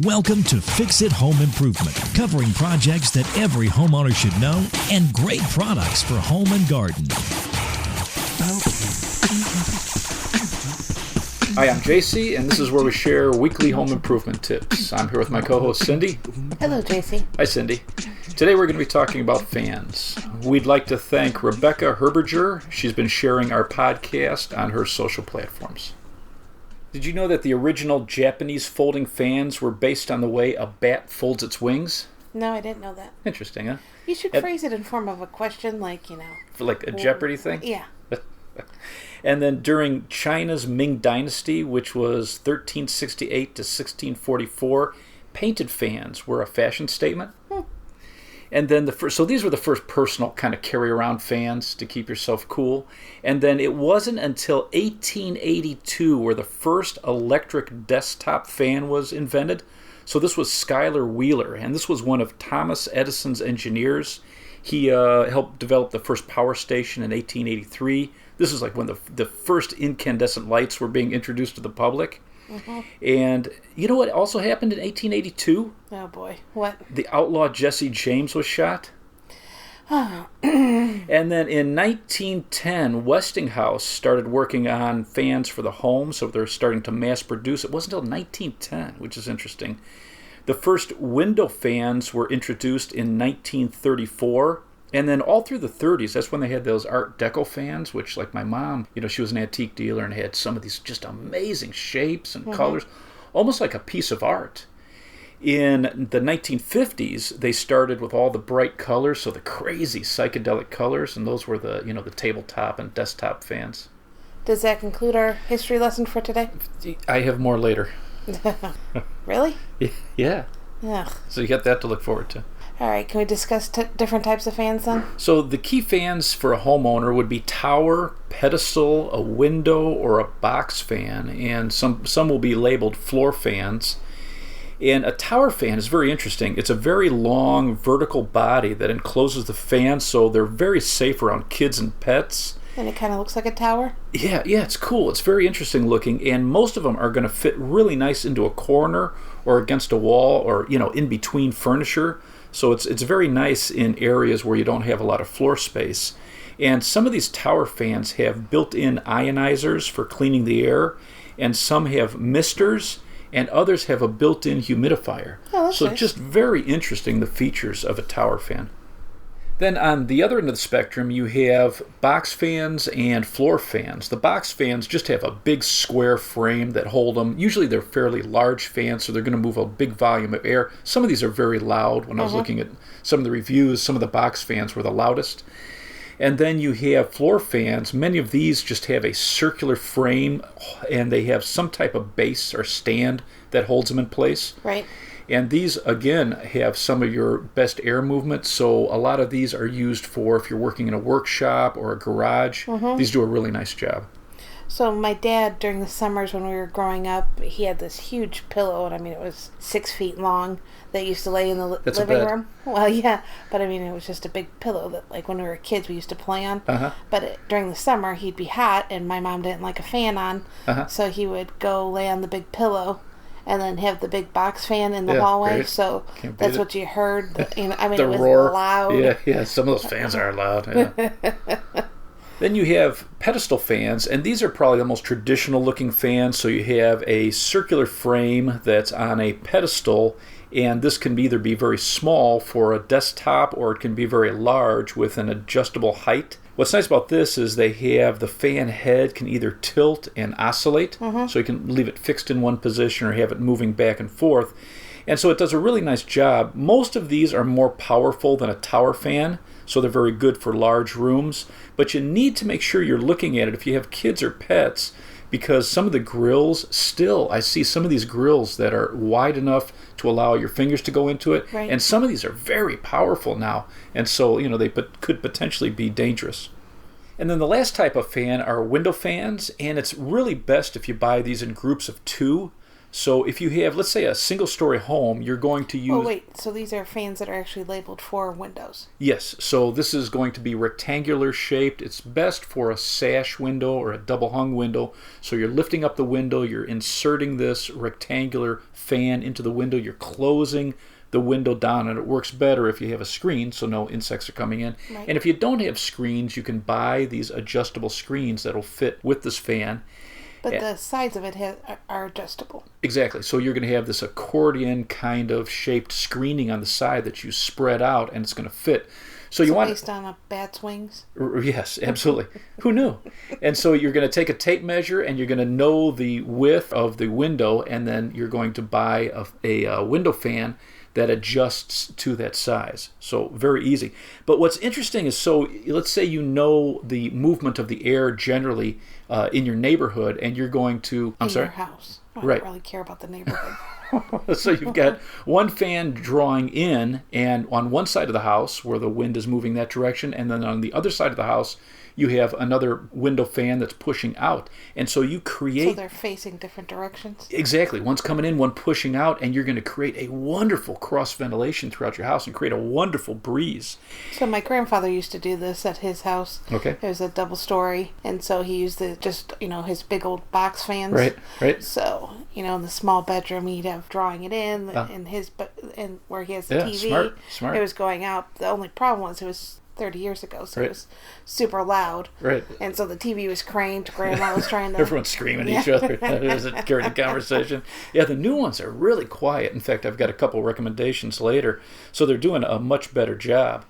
Welcome to Fix It Home Improvement, covering projects that every homeowner should know and great products for home and garden. Hi, I'm JC, and this is where we share weekly home improvement tips. I'm here with my co-host, Cindy. Hello, JC. Hi, Cindy. Today we're going to be talking about fans. We'd like to thank Rebecca Herberger. She's been sharing our podcast on her social platforms. Did you know that the original Japanese folding fans were based on the way a bat folds its wings? No, I didn't know that. Interesting, huh? You should phrase it in form of a question, like, For like a Jeopardy thing? Yeah. And then during China's Ming Dynasty, which was 1368 to 1644, painted fans were a fashion statement. And then so these were the first personal kind of carry-around fans to keep yourself cool. And then it wasn't until 1882 where the first electric desktop fan was invented. So this was Schuyler Wheeler, and this was one of Thomas Edison's engineers. He helped develop the first power station in 1883. This is like when the first incandescent lights were being introduced to the public. Mm-hmm. And you know what also happened in 1882? Oh boy, what? The outlaw Jesse James was shot. And then in 1910, Westinghouse started working on fans for the home, so they're starting to mass produce. It wasn't until 1910, which is interesting. The first window fans were introduced in 1934. And then all through the 30s, that's when they had those Art Deco fans, which, like my mom, she was an antique dealer and had some of these just amazing shapes and colors, almost like a piece of art. In the 1950s, they started with all the bright colors, so the crazy psychedelic colors, and those were the, the tabletop and desktop fans. Does that conclude our history lesson for today? I have more later. Really? Yeah. Ugh. So you got that to look forward to. All right, can we discuss different types of fans then? So the key fans for a homeowner would be tower, pedestal, a window, or a box fan, and some will be labeled floor fans. And a tower fan is very interesting. It's a very long vertical body that encloses the fan, so they're very safe around kids and pets. And it kind of looks like a tower? Yeah, it's cool. It's very interesting looking, and most of them are going to fit really nice into a corner or against a wall or, in between furniture. So it's very nice in areas where you don't have a lot of floor space. And some of these tower fans have built-in ionizers for cleaning the air, and some have misters, and others have a built-in humidifier. Oh, that's nice. Just very interesting, the features of a tower fan. Then on the other end of the spectrum, you have box fans and floor fans. The box fans just have a big square frame that hold them. Usually they're fairly large fans, so they're going to move a big volume of air. Some of these are very loud. When I was looking at some of the reviews, some of the box fans were the loudest. And then you have floor fans. Many of these just have a circular frame, and they have some type of base or stand that holds them in place. Right. And these, again, have some of your best air movement. So a lot of these are used for if you're working in a workshop or a garage. These do a really nice job. So my dad, during the summers when we were growing up, he had this huge pillow, and it was 6 feet long, that used to lay in the living room. Well, yeah, but it was just a big pillow that, like, when we were kids, we used to play on. But during the summer, he'd be hot, and my mom didn't like a fan on, so he would go lay on the big pillow and then have the big box fan in the hallway. Great. So that's what you heard. The it was roar. Loud. Yeah, some of those fans are loud. Yeah. Then you have pedestal fans, and these are probably the most traditional looking fans. So you have a circular frame that's on a pedestal, and this can either be very small for a desktop or it can be very large with an adjustable height. What's nice about this is they have the fan head can either tilt and oscillate, so you can leave it fixed in one position or have it moving back and forth. And so it does a really nice job. Most of these are more powerful than a tower fan, so they're very good for large rooms. But you need to make sure you're looking at it if you have kids or pets, because some of the grills I see some of these grills that are wide enough to allow your fingers to go into it. Right. And some of these are very powerful now. And so, they could potentially be dangerous. And then the last type of fan are window fans, and it's really best if you buy these in groups of 2. So if you have, let's say, a single-story home, you're going to use... Oh, wait. So these are fans that are actually labeled for windows. Yes. So this is going to be rectangular shaped. It's best for a sash window or a double-hung window. So you're lifting up the window. You're inserting this rectangular fan into the window. You're closing the window down, and it works better if you have a screen so no insects are coming in. Right. And if you don't have screens, you can buy these adjustable screens that'll fit with this fan. But the sides of it are adjustable. Exactly. So you're going to have this accordion kind of shaped screening on the side that you spread out, and it's going to fit. So you want based on a bat's wings? Yes, absolutely. Who knew? And so you're going to take a tape measure, and you're going to know the width of the window, and then you're going to buy a window fan that adjusts to that size. So very easy. But what's interesting is, so let's say you know the movement of the air generally in your neighborhood, and you're going to... in your house. I don't really care about the neighborhood. So you've got one fan drawing in, and on one side of the house where the wind is moving that direction, and then on the other side of the house you have another window fan that's pushing out. And so you create... So they're facing different directions? Exactly. One's coming in, one pushing out, and you're going to create a wonderful cross ventilation throughout your house and create a wonderful breeze. So my grandfather used to do this at his house. Okay. It was a double story, and so he used his big old box fans. Right. So, in the small bedroom, he'd have drawing it in, and where he has the TV. Smart. It was going out. The only problem was it was 30 years ago, so it was super loud. Right. And so the TV was cranked. Grandma was trying to... Everyone's screaming at each other as it carried a conversation. Yeah, the new ones are really quiet. In fact, I've got a couple recommendations later. So they're doing a much better job.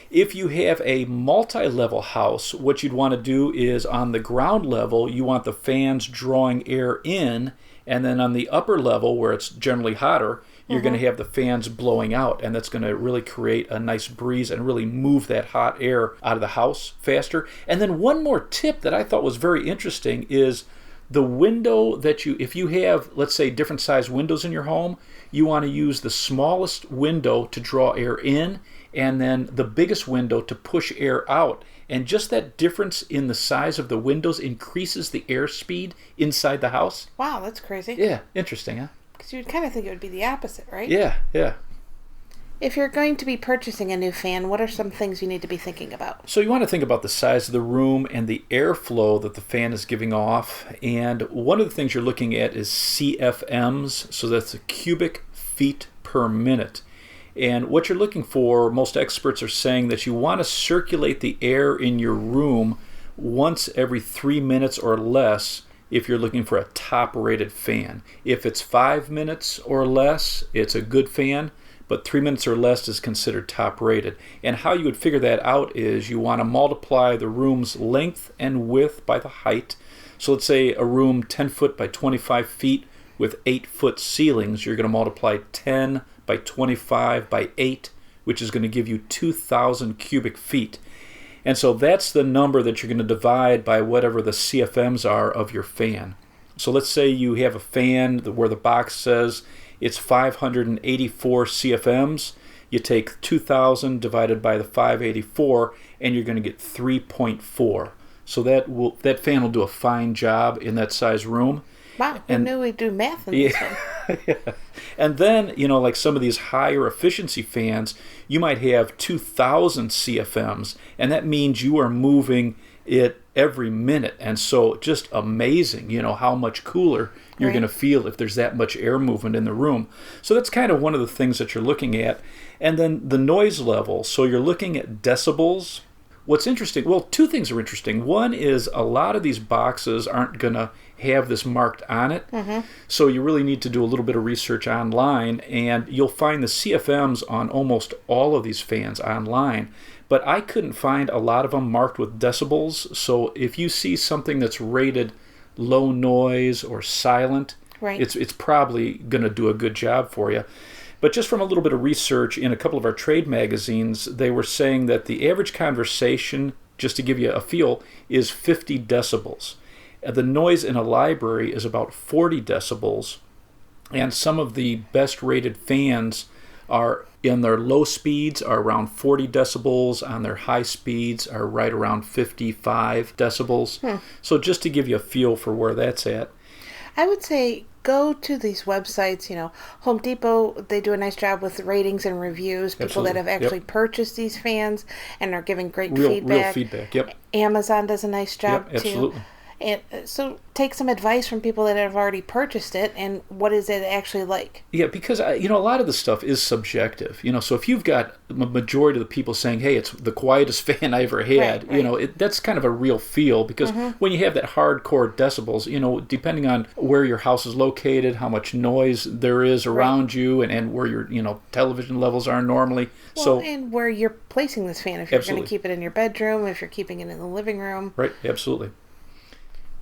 If you have a multi-level house, what you'd want to do is on the ground level, you want the fans drawing air in, and then on the upper level, where it's generally hotter, you're going to have the fans blowing out, and that's going to really create a nice breeze and really move that hot air out of the house faster. And then one more tip that I thought was very interesting is the window that if you have, let's say, different size windows in your home, you want to use the smallest window to draw air in, and then the biggest window to push air out. And just that difference in the size of the windows increases the airspeed inside the house. Wow, that's crazy. Yeah, interesting, huh? Because you'd kind of think it would be the opposite, right? Yeah. If you're going to be purchasing a new fan, what are some things you need to be thinking about? So you want to think about the size of the room and the airflow that the fan is giving off. And one of the things you're looking at is CFMs, so that's a cubic feet per minute. And what you're looking for, most experts are saying that you want to circulate the air in your room once every 3 minutes or less if you're looking for a top-rated fan. If it's 5 minutes or less, it's a good fan, but 3 minutes or less is considered top-rated. And how you would figure that out is you want to multiply the room's length and width by the height. So let's say a room 10 foot by 25 feet with 8-foot ceilings, you're going to multiply 10 by 25 by 8, which is going to give you 2,000 cubic feet. And so that's the number that you're going to divide by whatever the CFMs are of your fan. So let's say you have a fan where the box says it's 584 CFMs. You take 2,000 divided by the 584, and you're going to get 3.4. So that fan will do a fine job in that size room. Wow, who knew we'd do math in this one? Yeah. And then, like some of these higher efficiency fans, you might have 2,000 CFMs, and that means you are moving it every minute. And so just amazing, how much cooler you're going to feel if there's that much air movement in the room. So that's kind of one of the things that you're looking at. And then the noise level. So you're looking at decibels. What's interesting, well, two things are interesting. One is a lot of these boxes aren't going to have this marked on it. Mm-hmm. So you really need to do a little bit of research online, and you'll find the CFMs on almost all of these fans online. But I couldn't find a lot of them marked with decibels. So if you see something that's rated low noise or silent, it's probably going to do a good job for you. But just from a little bit of research in a couple of our trade magazines, they were saying that the average conversation, just to give you a feel, is 50 decibels. The noise in a library is about 40 decibels. And some of the best rated fans are in their low speeds are around 40 decibels. On their high speeds are right around 55 decibels. So just to give you a feel for where that's at. I would say go to these websites, Home Depot, they do a nice job with ratings and reviews, people Absolutely. that have actually purchased these fans and are giving great Real feedback. feedback, yep. Amazon does a nice job Yep, absolutely. too. And so take some advice from people that have already purchased it, and what is it actually like? Yeah, because a lot of the stuff is subjective. So if you've got a majority of the people saying, "Hey, it's the quietest fan I ever had," Right. That's kind of a real feel. Because when you have that hardcore decibels, depending on where your house is located, how much noise there is around you, and where your television levels are normally. Well, and where you're placing this fan, if you're going Absolutely. to keep it in your bedroom, if you're keeping it in the living room. Right, absolutely.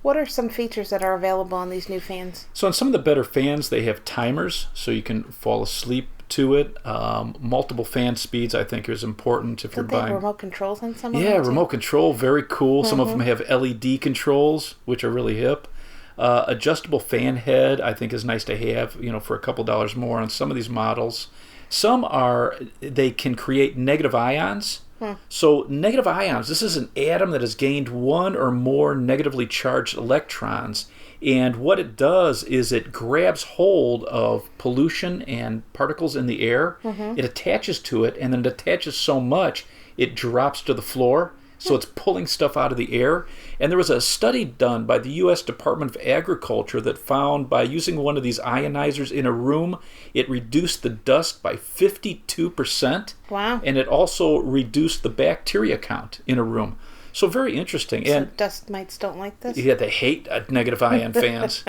What are some features that are available on these new fans? So on some of the better fans, they have timers, so you can fall asleep to it. Multiple fan speeds, I think, is important if you're Don't they have buying. remote controls on some of them? Yeah, too? remote control, very cool. Some of them have LED controls, which are really hip. Adjustable fan head, I think, is nice to have, for a couple dollars more on some of these models. Some they can create negative ions. So negative ions, this is an atom that has gained one or more negatively charged electrons. And what it does is it grabs hold of pollution and particles in the air. It attaches to it, and then it attaches so much, it drops to the floor. So it's pulling stuff out of the air. And there was a study done by the U.S. Department of Agriculture that found by using one of these ionizers in a room, it reduced the dust by 52%. Wow. And it also reduced the bacteria count in a room. So very interesting. So And dust mites don't like this? yeah, they hate negative ion fans.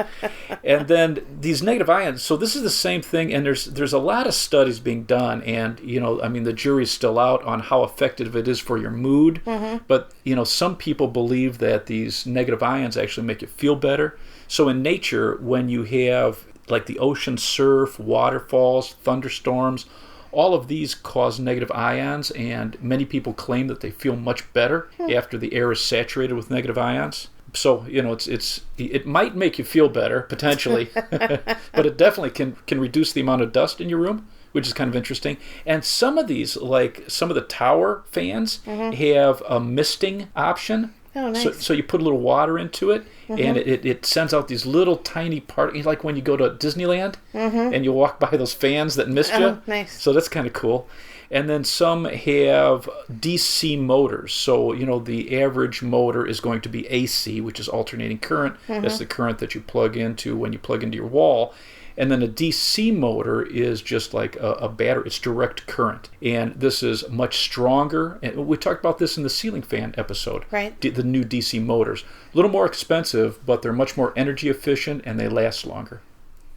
And then these negative ions, so this is the same thing, and there's a lot of studies being done, and the jury's still out on how effective it is for your mood. But some people believe that these negative ions actually make you feel better. So in nature, when you have like the ocean surf, waterfalls, thunderstorms, all of these cause negative ions, and many people claim that they feel much better after the air is saturated with negative ions. So it might make you feel better potentially, but it definitely can reduce the amount of dust in your room, which is kind of interesting. And some of these, like some of the tower fans, have a misting option. Oh, nice. So you put a little water into it, and it sends out these little tiny particles, like when you go to Disneyland and you walk by those fans that mist you. Oh, nice. So that's kind of cool. And then some have DC motors. So, the average motor is going to be AC, which is alternating current. That's the current that you plug into when you plug into your wall. And then a DC motor is just like a battery. It's direct current. And this is much stronger. And we talked about this in the ceiling fan episode. Right. The new DC motors. A little more expensive, but they're much more energy efficient and they last longer.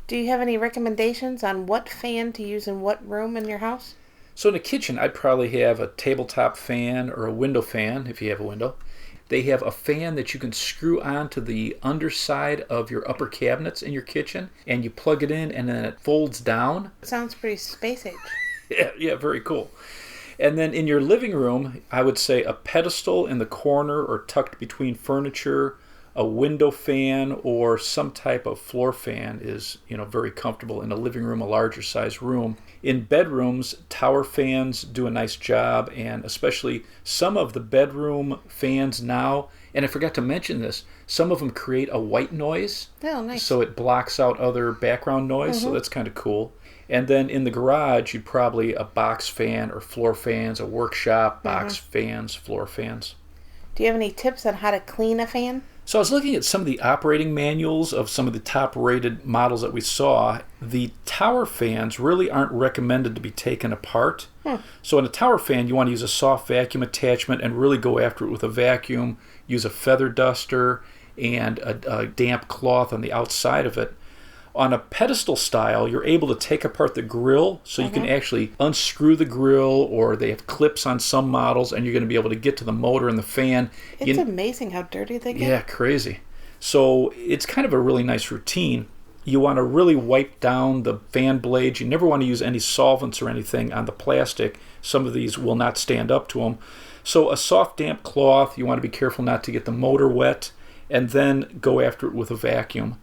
Do you have any recommendations on what fan to use in what room in your house? So in the kitchen, I'd probably have a tabletop fan or a window fan, if you have a window. They have a fan that you can screw onto the underside of your upper cabinets in your kitchen, and you plug it in, and then it folds down. Sounds pretty space age. Yeah, very cool. And then in your living room, I would say a pedestal in the corner or tucked between furniture, a window fan, or some type of floor fan is, very comfortable in a living room, a larger size room. In bedrooms, tower fans do a nice job, and especially some of the bedroom fans now, and I forgot to mention this, some of them create a white noise. Oh, nice. So it blocks out other background noise, so that's kind of cool. And then in the garage, you'd probably a box fan or floor fans, a workshop, box fans, floor fans. Do you have any tips on how to clean a fan? So I was looking at some of the operating manuals of some of the top-rated models that we saw. The tower fans really aren't recommended to be taken apart. So in a tower fan, you want to use a soft vacuum attachment and really go after it with a vacuum. Use a feather duster and a damp cloth on the outside of it. On a pedestal style, you're able to take apart the grill, so you can actually unscrew the grill, or they have clips on some models, and you're going to be able to get to the motor and the fan. It's amazing how dirty they get. Yeah, crazy. So it's kind of a really nice routine. You want to really wipe down the fan blades. You never want to use any solvents or anything on the plastic. Some of these will not stand up to them. So a soft, damp cloth, you want to be careful not to get the motor wet, and then go after it with a vacuum.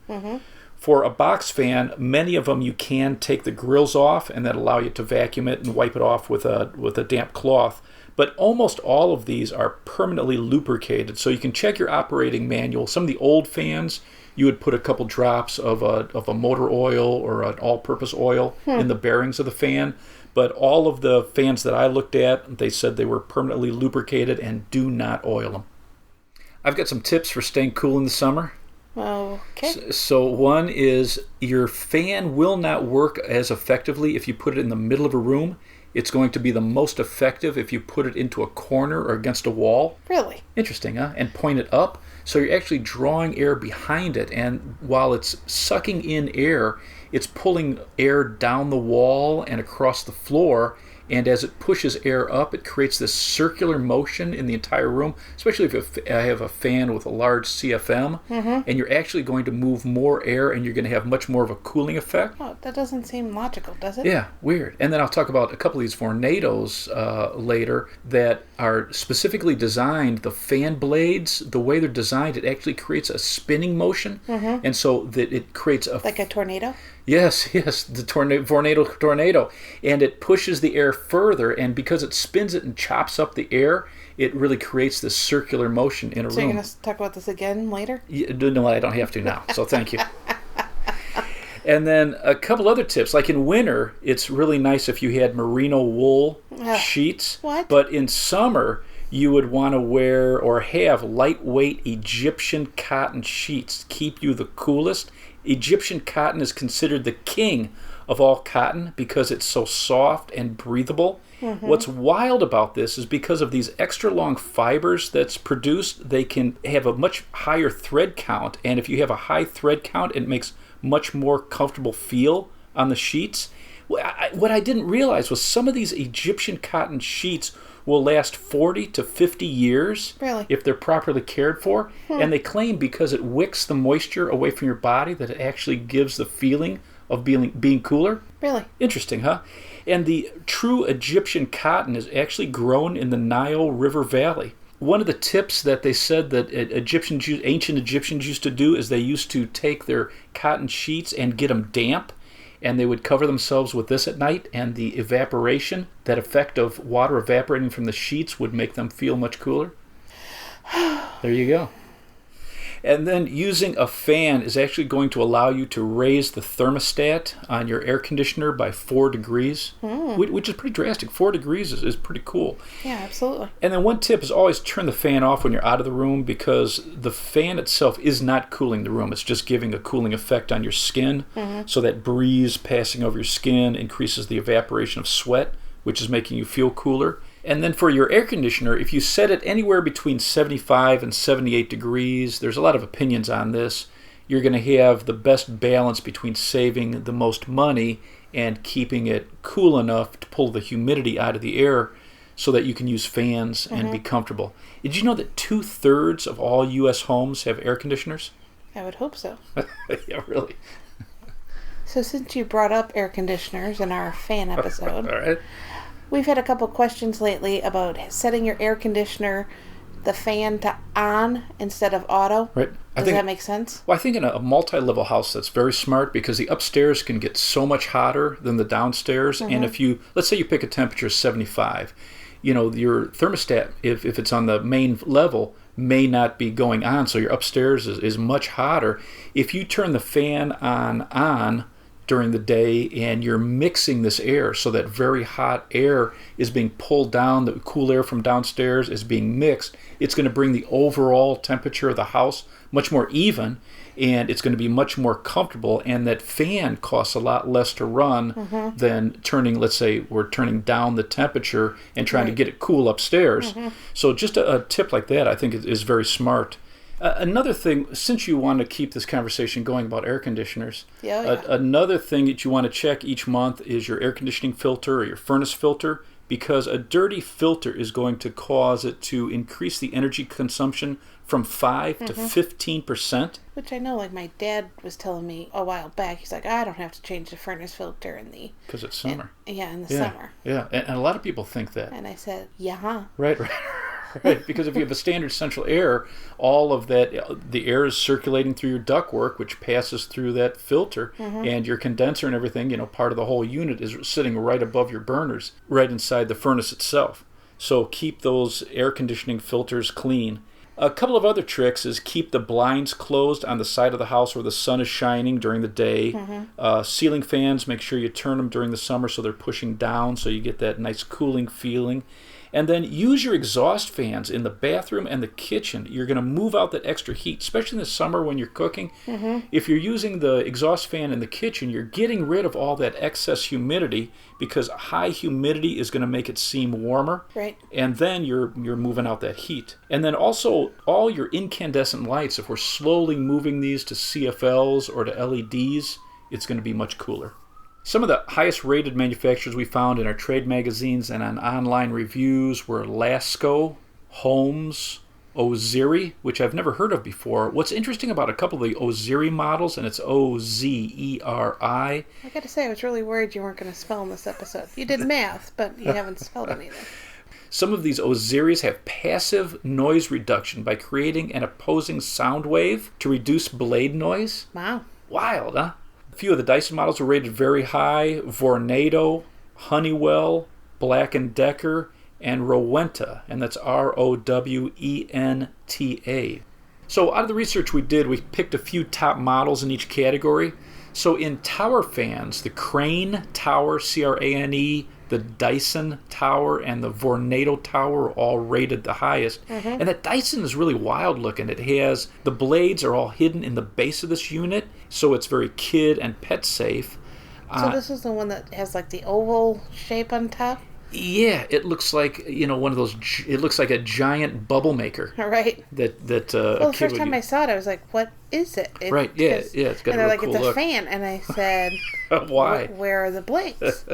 For a box fan, many of them you can take the grills off, and that allow you to vacuum it and wipe it off with a damp cloth. But almost all of these are permanently lubricated, so you can check your operating manual. Some of the old fans, you would put a couple drops of a motor oil or an all-purpose oil in the bearings of the fan. But all of the fans that I looked at, they said they were permanently lubricated and do not oil them. I've got some tips for staying cool in the summer. Okay. So one is your fan will not work as effectively if you put it in the middle of a room. It's going to be the most effective if you put it into a corner or against a wall. Really? Interesting, huh? And point it up. So you're actually drawing air behind it. And while it's sucking in air, it's pulling air down the wall and across the floor. And as it pushes air up, it creates this circular motion in the entire room, especially if I have a fan with a large CFM, and you're actually going to move more air and you're going to have much more of a cooling effect. Oh, that doesn't seem logical, does it? Yeah, weird. And then I'll talk about a couple of these Vornados later that are specifically designed, the fan blades, the way they're designed, it actually creates a spinning motion, and so that it creates a... Like a tornado? Yes, the Vornado tornado. And it pushes the air further, and because it spins it and chops up the air, it really creates this circular motion in a room. So you're going to talk about this again later? No, I don't have to now, so thank you. And then a couple other tips. Like in winter, it's really nice if you had merino wool sheets. What? But in summer, you would want to wear or have lightweight Egyptian cotton sheets to keep you the coolest. Egyptian cotton is considered the king of all cotton because it's so soft and breathable. What's wild about this is because of these extra long fibers that's produced, they can have a much higher thread count. And if you have a high thread count, it makes much more comfortable feel on the sheets. What I didn't realize was some of these Egyptian cotton sheets will last 40 to 50 years if they're properly cared for. And they claim because it wicks the moisture away from your body that it actually gives the feeling of being cooler. Really? Interesting, huh? And the true Egyptian cotton is actually grown in the Nile River Valley. One of the tips that they said that ancient Egyptians used to do is they used to take their cotton sheets and get them damp, and they would cover themselves with this at night, and the evaporation, that effect of water evaporating from the sheets, would make them feel much cooler. There you go. And then using a fan is actually going to allow you to raise the thermostat on your air conditioner by 4 degrees, which is pretty drastic. 4 degrees is pretty cool. Yeah, absolutely. And then one tip is always turn the fan off when you're out of the room, because the fan itself is not cooling the room. It's just giving a cooling effect on your skin. So that breeze passing over your skin increases the evaporation of sweat, which is making you feel cooler. And then for your air conditioner, if you set it anywhere between 75 and 78 degrees, there's a lot of opinions on this, you're going to have the best balance between saving the most money and keeping it cool enough to pull the humidity out of the air so that you can use fans and be comfortable. Did you know that 2/3 of all U.S. homes have air conditioners? I would hope so. Yeah, really. So since you brought up air conditioners in our fan episode... All right. We've had a couple questions lately about setting your air conditioner, the fan to on instead of auto. Right. Does that make sense? Well, I think in a multi-level house that's very smart, because the upstairs can get so much hotter than the downstairs. And if you, let's say you pick a temperature of 75, your thermostat, if it's on the main level, may not be going on. So your upstairs is much hotter. If you turn the fan on during the day and you're mixing this air, so that very hot air is being pulled down, the cool air from downstairs is being mixed, it's going to bring the overall temperature of the house much more even, and it's going to be much more comfortable. And that fan costs a lot less to run than turning, let's say we're turning down the temperature and trying to get it cool upstairs. So just a tip like that I think is very smart. Another thing, since you want to keep this conversation going about air conditioners, another thing that you want to check each month is your air conditioning filter or your furnace filter, because a dirty filter is going to cause it to increase the energy consumption from 5 to 15%. Which I know, like my dad was telling me a while back, he's like, I don't have to change the furnace filter in the... Because it's summer. In the summer. Yeah, and a lot of people think that. And I said, yeah. Right. Right, because if you have a standard central air, all of that, the air is circulating through your ductwork, which passes through that filter, and your condenser and everything, part of the whole unit is sitting right above your burners, right inside the furnace itself. So keep those air conditioning filters clean. A couple of other tricks is keep the blinds closed on the side of the house where the sun is shining during the day. Ceiling fans, make sure you turn them during the summer so they're pushing down so you get that nice cooling feeling. And then use your exhaust fans in the bathroom and the kitchen. You're going to move out that extra heat, especially in the summer when you're cooking. If you're using the exhaust fan in the kitchen, you're getting rid of all that excess humidity because high humidity is going to make it seem warmer. Right. And then you're moving out that heat. And then also all your incandescent lights, if we're slowly moving these to CFLs or to LEDs, it's going to be much cooler. Some of the highest rated manufacturers we found in our trade magazines and on online reviews were Lasco, Holmes, Ozeri, which I've never heard of before. What's interesting about a couple of the Ozeri models, and it's Ozeri. I got to say, I was really worried you weren't going to spell in this episode. You did math, but you haven't spelled anything. Some of these Ozeris have passive noise reduction by creating an opposing sound wave to reduce blade noise. Wow. Wild, huh? A few of the Dyson models were rated very high. Vornado, Honeywell, Black & Decker, and Rowenta, and that's Rowenta. So out of the research we did, we picked a few top models in each category. So in tower fans, the Crane Tower, Crane, the Dyson Tower, and the Vornado Tower are all rated the highest. And that Dyson is really wild looking. It has, the blades are all hidden in the base of this unit, so it's very kid and pet safe. So this is the one that has like the oval shape on top? Yeah, it looks like, one of those, it looks like a giant bubble maker. Right. That well, the first time I saw it, I was like, what is it? Right, yeah, it's got a real cool look. And they're like, it's a fan. And I said, why? Where are the blades?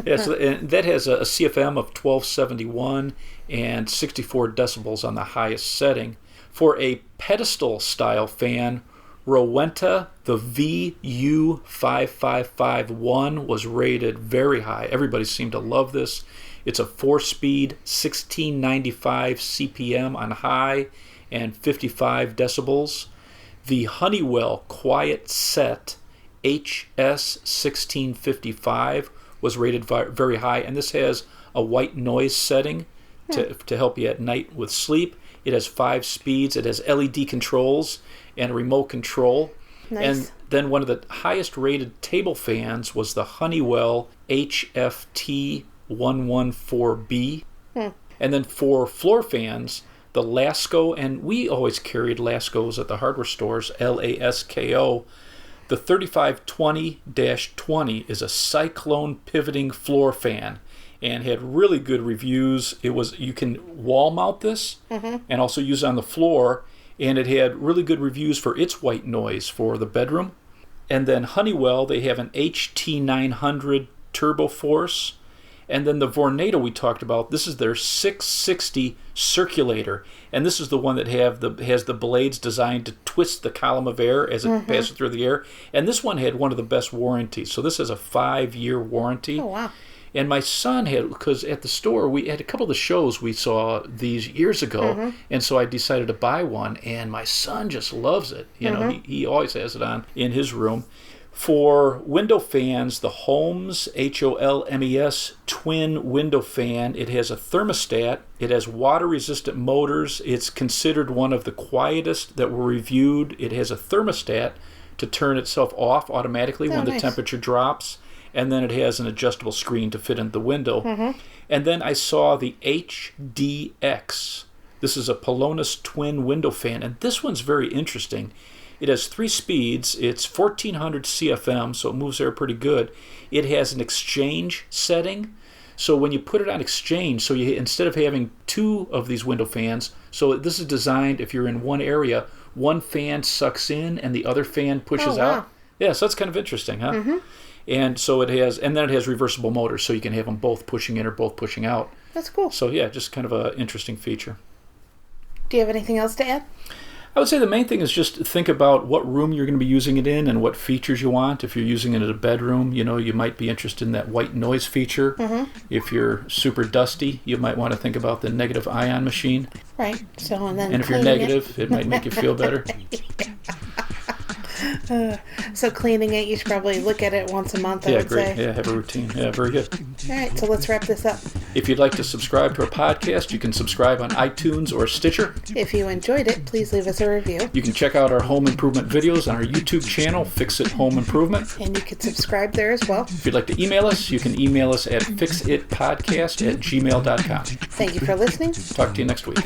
Yeah, so and that has a CFM of 1271 and 64 decibels on the highest setting. For a pedestal-style fan, Rowenta, the VU5551 was rated very high. Everybody seemed to love this. It's a 4-speed, 1695 CPM on high and 55 decibels. The Honeywell Quiet Set HS1655 was rated very high, and this has a white noise setting to help you at night with sleep. It has 5 speeds. It has LED controls and a remote control. Nice. And then one of the highest rated table fans was the Honeywell HFT114B. And then for floor fans, the Lasco, and we always carried Lascos at the hardware stores, LASKO. The 3520-20 is a cyclone pivoting floor fan and had really good reviews. You can wall mount this and also use it on the floor, and it had really good reviews for its white noise for the bedroom. And then Honeywell, they have an HT900 Turbo Force. And then the Vornado we talked about, this is their 660 circulator. And this is the one that has the blades designed to twist the column of air as it passes through the air. And this one had one of the best warranties. So this has a 5-year warranty. Oh, wow. And my son had, because at the store, we had a couple of the shows we saw these years ago, and so I decided to buy one, and my son just loves it. He always has it on in his room. For window fans, the Holmes, HOLMES twin window fan, it has a thermostat, it has water-resistant motors, it's considered one of the quietest that were reviewed. It has a thermostat to turn itself off automatically when the temperature drops. And then it has an adjustable screen to fit in the window. And then I saw the HDX. This is a Pelonis twin window fan, and this one's very interesting. It has 3 speeds. It's 1400 CFM, so it moves air pretty good. It has an exchange setting. So when you put it on exchange, so instead of having 2 of these window fans, so this is designed if you're in one area, one fan sucks in and the other fan pushes out. Yeah, so that's kind of interesting, huh? And so it has, and then it has reversible motors, so you can have them both pushing in or both pushing out. That's cool. So yeah, just kind of an interesting feature. Do you have anything else to add? I would say the main thing is just think about what room you're going to be using it in and what features you want. If you're using it in a bedroom, you might be interested in that white noise feature. If you're super dusty, you might want to think about the negative ion machine. Right. So and if you're negative, it might make you feel better. So cleaning it, you should probably look at it once a month, I would say. Yeah, have a routine. Yeah, very good. All right, so let's wrap this up. If you'd like to subscribe to our podcast, you can subscribe on iTunes or Stitcher. If you enjoyed it, please leave us a review. You can check out our home improvement videos on our YouTube channel, Fix It Home Improvement. And you can subscribe there as well. If you'd like to email us, you can email us at fixitpodcast@gmail.com. Thank you for listening. Talk to you next week.